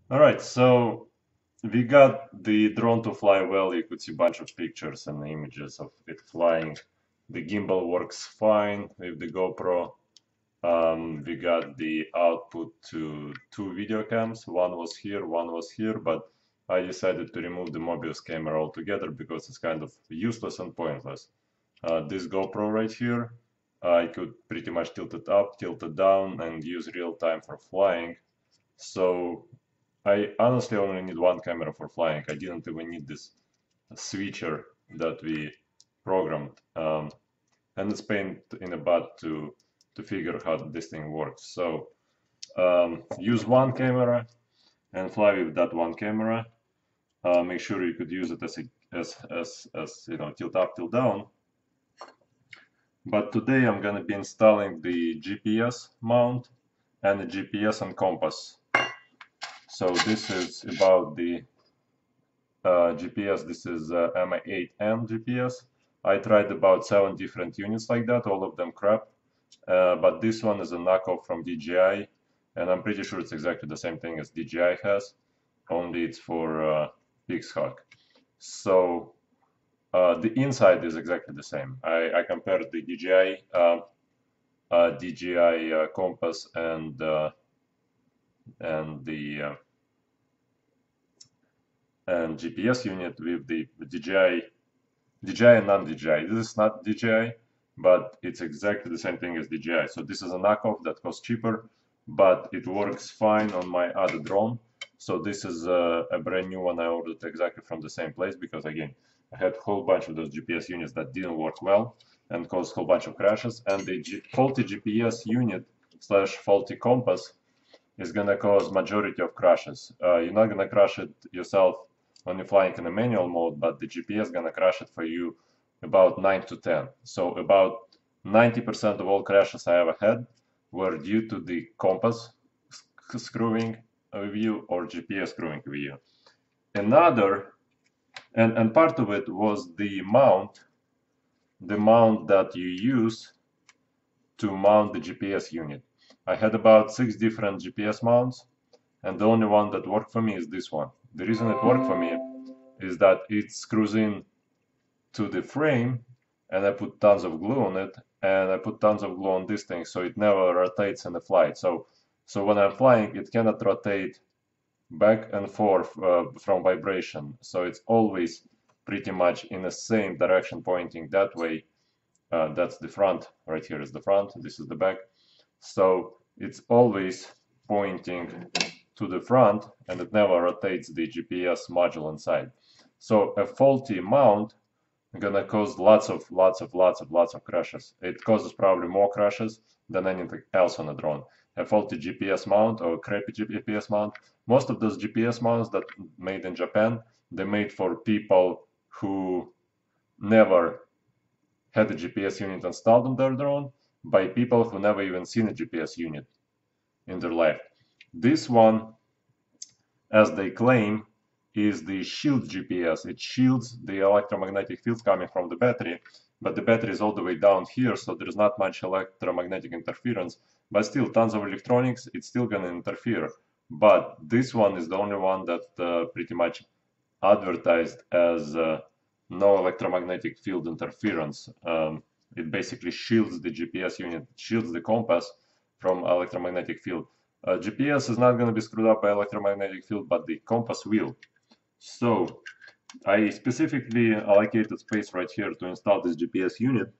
Alright, so we got the drone to fly well. You could see a bunch of pictures and images of it flying. The gimbal works fine with the GoPro. We got the output to two video cams. One was here, but I decided to remove the Mobius camera altogether because it's kind of useless and pointless. This GoPro right here, I could pretty much tilt it up, tilt it down, and use real time for flying. So I honestly only need one camera for flying. I didn't even need this switcher that we programmed. And it's pain in the butt to figure how this thing works. So use one camera and fly with that one camera. Make sure you could use it as you know, tilt up, tilt down. But today I'm gonna be installing the GPS mount and the GPS and compass. So this is about the GPS. This is m8n GPS. I tried about 7 different units like that, all of them crap. But this one is a knockoff from DJI, and I'm pretty sure it's exactly the same thing as DJI has, only it's for Pixhawk. So the inside is exactly the same. I compared the DJI compass and the and GPS unit with the DJI and non-DJI. This is not DJI, but it's exactly the same thing as DJI. So this is a knockoff that costs cheaper, but it works fine on my other drone. So this is a brand new one I ordered exactly from the same place because again, I had a whole bunch of those GPS units that didn't work well and caused a whole bunch of crashes. And the faulty GPS unit slash faulty compass is gonna cause majority of crashes. You're not gonna crash it yourself when you're flying in a manual mode, but the GPS gonna crash it for you about 9 to 10. So about 90% of all crashes I ever had were due to the compass screwing with you or GPS screwing with you. Another, and part of it was the mount that you use to mount the GPS unit. I had about 6 different GPS mounts, and the only one that worked for me is this one. The reason it worked for me is that it screws in to the frame, and I put tons of glue on it, and I put tons of glue on this thing, so it never rotates in the flight. So when I'm flying, it cannot rotate back and forth from vibration. So it's always pretty much in the same direction pointing that way. That's the front. Right here is the front. This is the back. So it's always pointing to the front, and it never rotates the GPS module inside. So a faulty mount gonna cause lots of crashes. It causes probably more crashes than anything else on a drone. A faulty GPS mount or a crappy GPS mount. Most of those GPS mounts that made in Japan, they're made for people who never had a GPS unit installed on their drone by people who never even seen a GPS unit in their life. This one, as they claim, is the shield GPS. It shields the electromagnetic fields coming from the battery, but the battery is all the way down here, so there's not much electromagnetic interference, but still tons of electronics, it's still gonna interfere. But this one is the only one that pretty much advertised as no electromagnetic field interference. It basically shields the GPS unit, shields the compass from electromagnetic field. GPS is not going to be screwed up by electromagnetic field, but the compass will. So I specifically allocated space right here to install this GPS unit.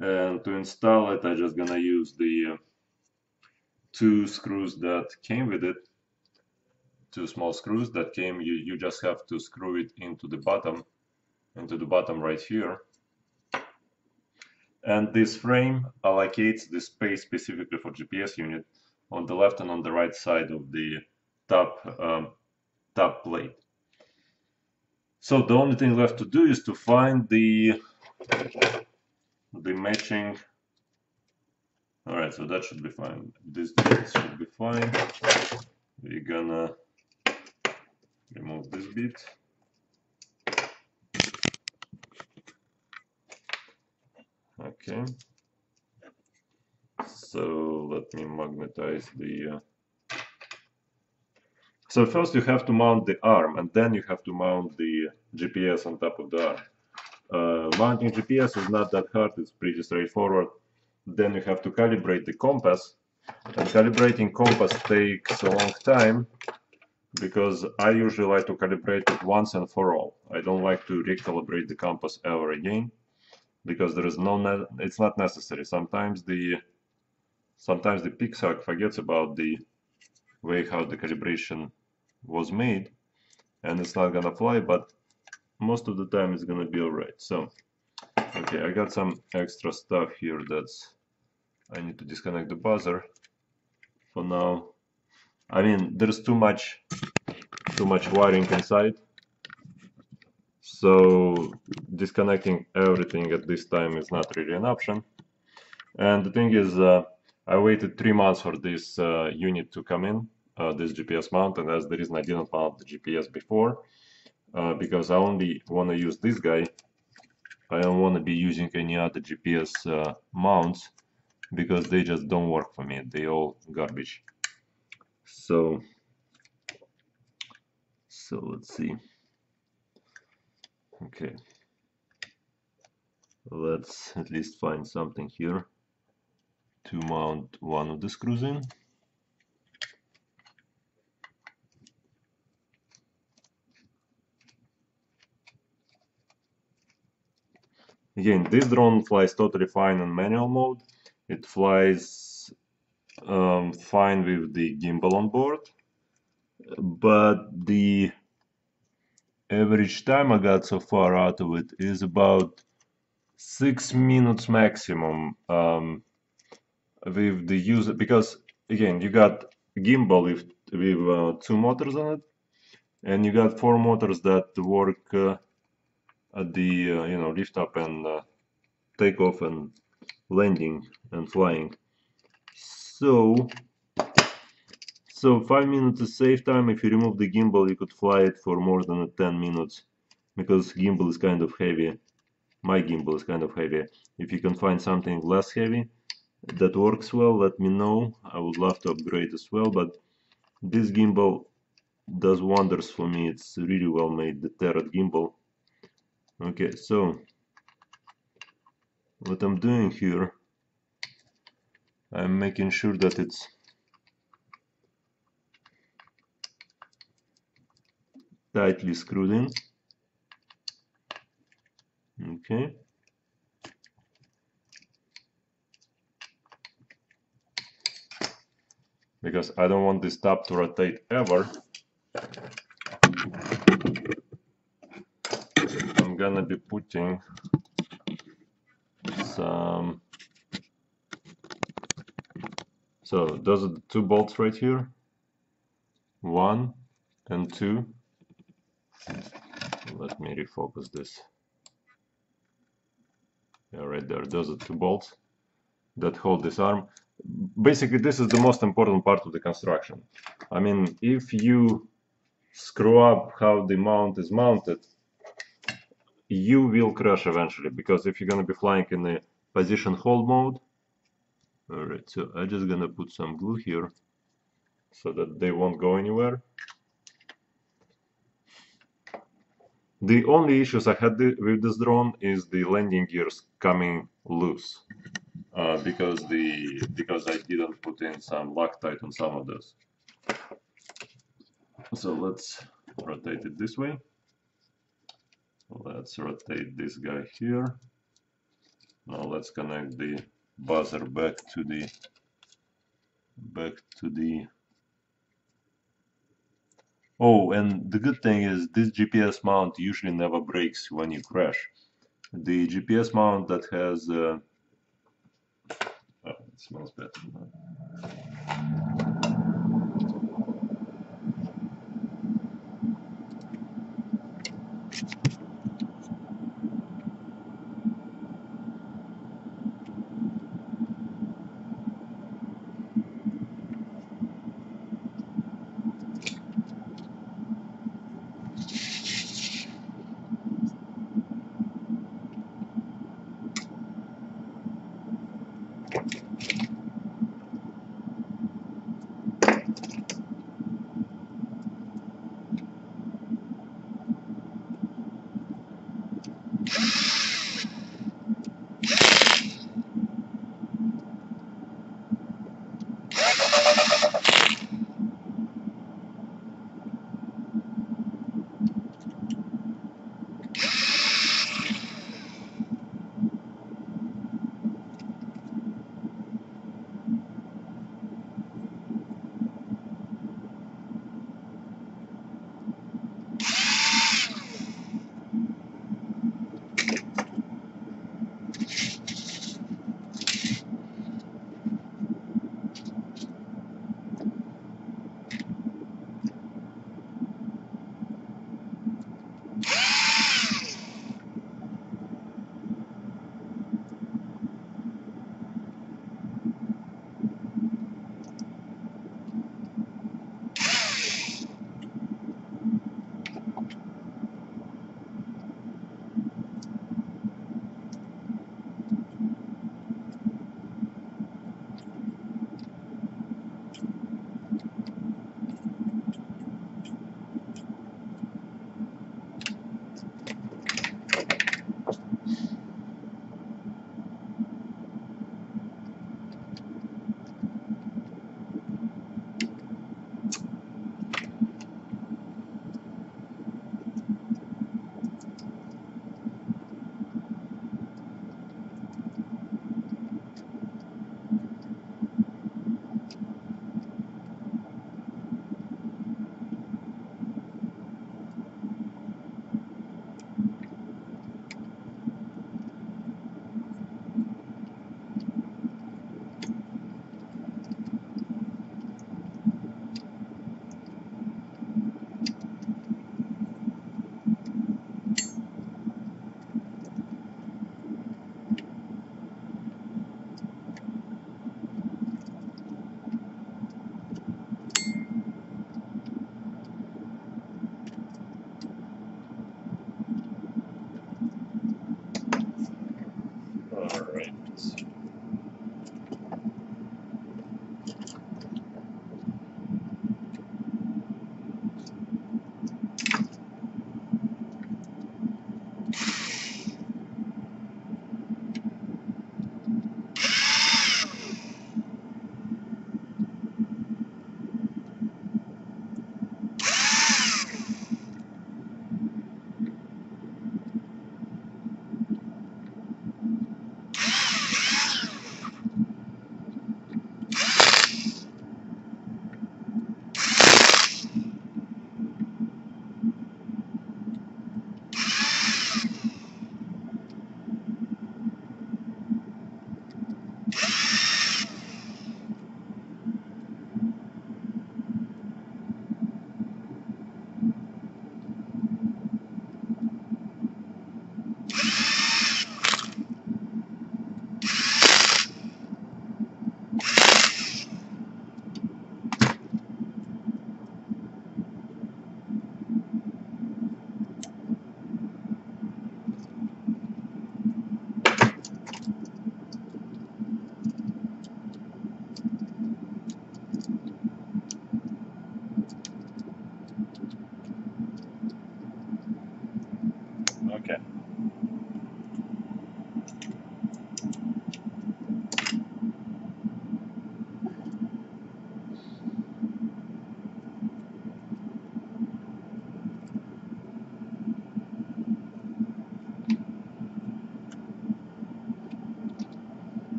And to install it, I'm just going to use the two screws that came with it. Two small screws that came, you just have to screw it into the bottom right here. And this frame allocates the space specifically for GPS unit on the left and on the right side of the top plate. So the only thing left to do is to find the matching. All right, so that should be fine. This bit should be fine. We're gonna remove this bit. Okay. So let me magnetize the. So first you have to mount the arm, and then you have to mount the GPS on top of the arm. Mounting GPS is not that hard, it's pretty straightforward. Then you have to calibrate the compass, and calibrating compass takes a long time because I usually like to calibrate it once and for all. I don't like to recalibrate the compass ever again because there is it's not necessary. Sometimes the Pixar forgets about the way how the calibration was made, and it's not gonna fly, but most of the time it's gonna be alright. So, okay, I got some extra stuff here that's I need to disconnect the buzzer for now. I mean, there's too much wiring inside, so disconnecting everything at this time is not really an option. And the thing is, I waited 3 months for this unit to come in, this GPS mount, and that's the reason I didn't mount the GPS before, because I only want to use this guy. I don't want to be using any other GPS mounts because they just don't work for me. They all garbage. So let's see. Okay, let's at least find something here to mount one of the screws in. Again, this drone flies totally fine on manual mode. It flies fine with the gimbal on board, but the average time I got so far out of it is about 6 minutes maximum with the user, because again you got a gimbal with 2 motors on it, and you got 4 motors that work at the lift up and takeoff and landing and flying. So 5 minutes is safe time. If you remove the gimbal, you could fly it for more than 10 minutes because gimbal is kind of heavy. My gimbal is kind of heavy. If you can find something less heavy that works well, let me know. I would love to upgrade as well, but this gimbal does wonders for me. It's really well made, the Terrat gimbal. Okay, so what I'm doing here, I'm making sure that it's tightly screwed in. Okay. Because I don't want this top to rotate ever. I'm gonna be putting some. So those are the 2 bolts right here. 1 and 2. Let me refocus this. Yeah, right there. Those are 2 bolts that hold this arm. Basically, this is the most important part of the construction. I mean, if you screw up how the mount is mounted, you will crash eventually, because if you're going to be flying in a position hold mode. Alright, so I'm just gonna put some glue here so that they won't go anywhere. The only issues I had with this drone is the landing gears coming loose, because I didn't put in some Loctite on some of those. So let's rotate it this way. Let's rotate this guy here. Now let's connect the buzzer back to the Oh, and the good thing is this GPS mount usually never breaks when you crash. The GPS mount that has oh, it smells bad.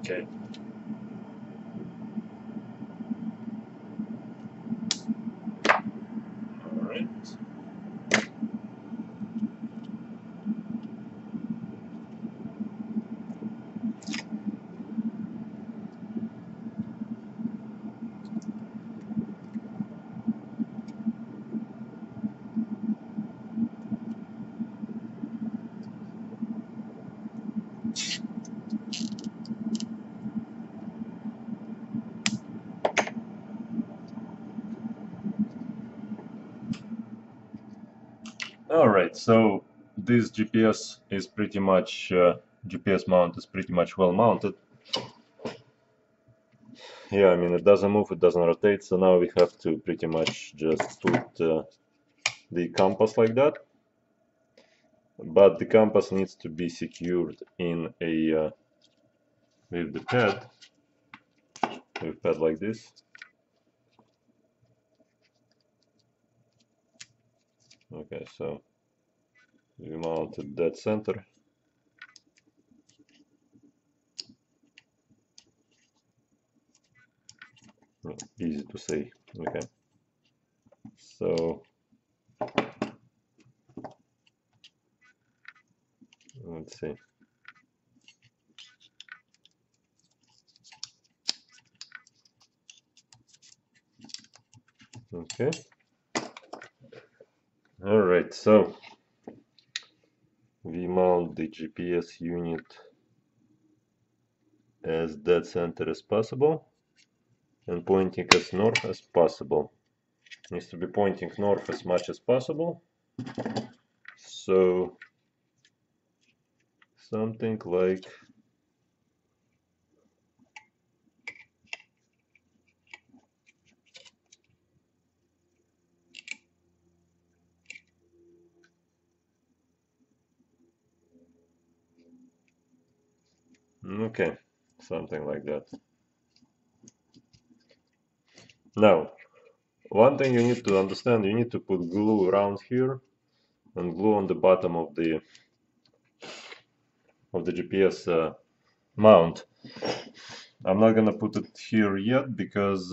Okay. All right. All right. So this GPS mount is pretty much well mounted. Yeah, I mean, it doesn't move, it doesn't rotate, so now we have to pretty much just put the compass like that. But the compass needs to be secured in a with the pad, with pad like this. Okay, so we mounted that center. Easy to say. Okay, so let's see. Okay. All right, so we mount the GPS unit as dead center as possible and pointing as north as possible. Needs to be pointing north as much as possible. So something like okay, something like that. Now, one thing you need to understand, you need to put glue around here and glue on the bottom of the GPS mount. I'm not gonna put it here yet because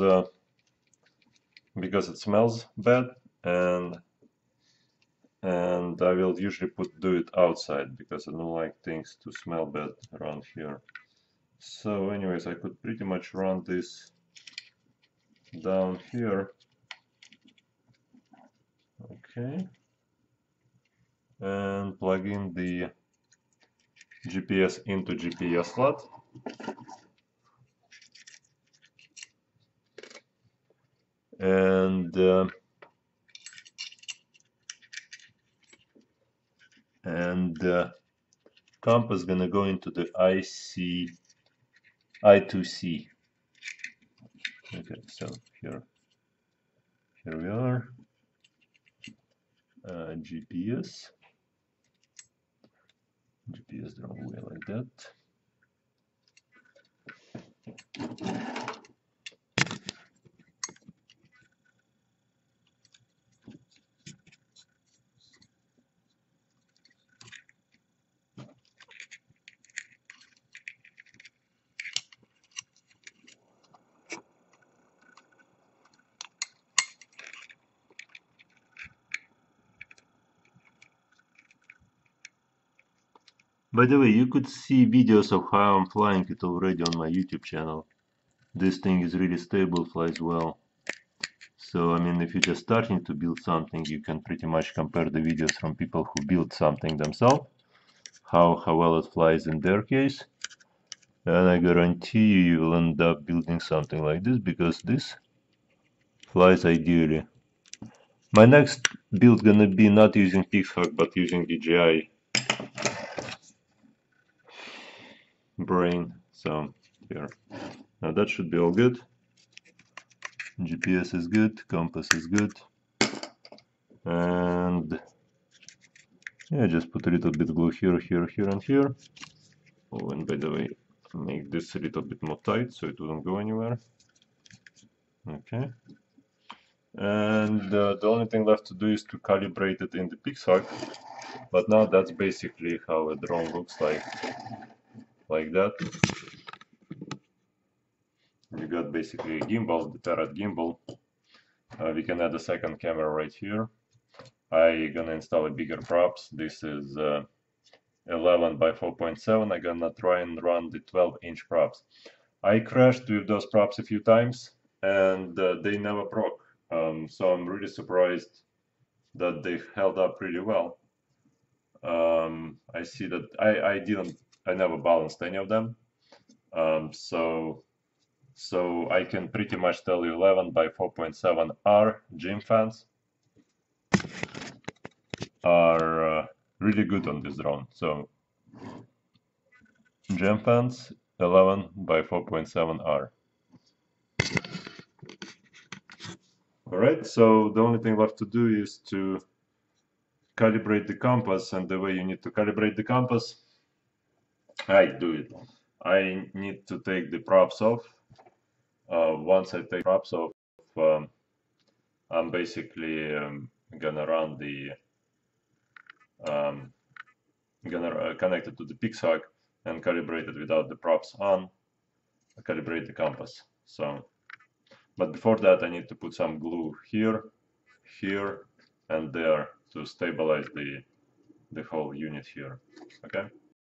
it smells bad, and I will usually do it outside because I don't like things to smell bad around here. So anyways, I could pretty much run this down here. Okay, and plug in the GPS into GPS slot. And compass gonna go into the I2C. Okay, so here we are. GPS the wrong way like that. By the way, you could see videos of how I'm flying it already on my YouTube channel. This thing is really stable, flies well. So, I mean, if you're just starting to build something, you can pretty much compare the videos from people who build something themselves, how well it flies in their case. And I guarantee you will end up building something like this because this flies ideally. My next build gonna be not using Pixhawk but using DJI brain. So here, now that should be all good. GPS is good, compass is good, and yeah, just put a little bit glue here, and here. Oh, and by the way, make this a little bit more tight so it wouldn't go anywhere. Okay. And the only thing left to do is to calibrate it in the Pixar. But now that's basically how a drone looks like that. You got basically a gimbal, the Parrot gimbal. We can add a second camera right here. I gonna install a bigger props. This is 11 by 4.7. I'm gonna try and run the 12-inch props. I crashed with those props a few times and they never broke. So I'm really surprised that they held up really well. I see that I never balanced any of them. So I can pretty much tell you 11 by 4.7 R gym fans are really good on this drone. So gym fans 11 by 4.7 R. Alright, so the only thing left to do is to calibrate the compass, and the way you need to calibrate the compass, I do it. I need to take the props off. Once I take props off, I'm basically gonna run the gonna connect it to the Pixar and calibrate it without the props on. Calibrate the compass. So, but before that, I need to put some glue here, here, and there to stabilize the whole unit here. Okay.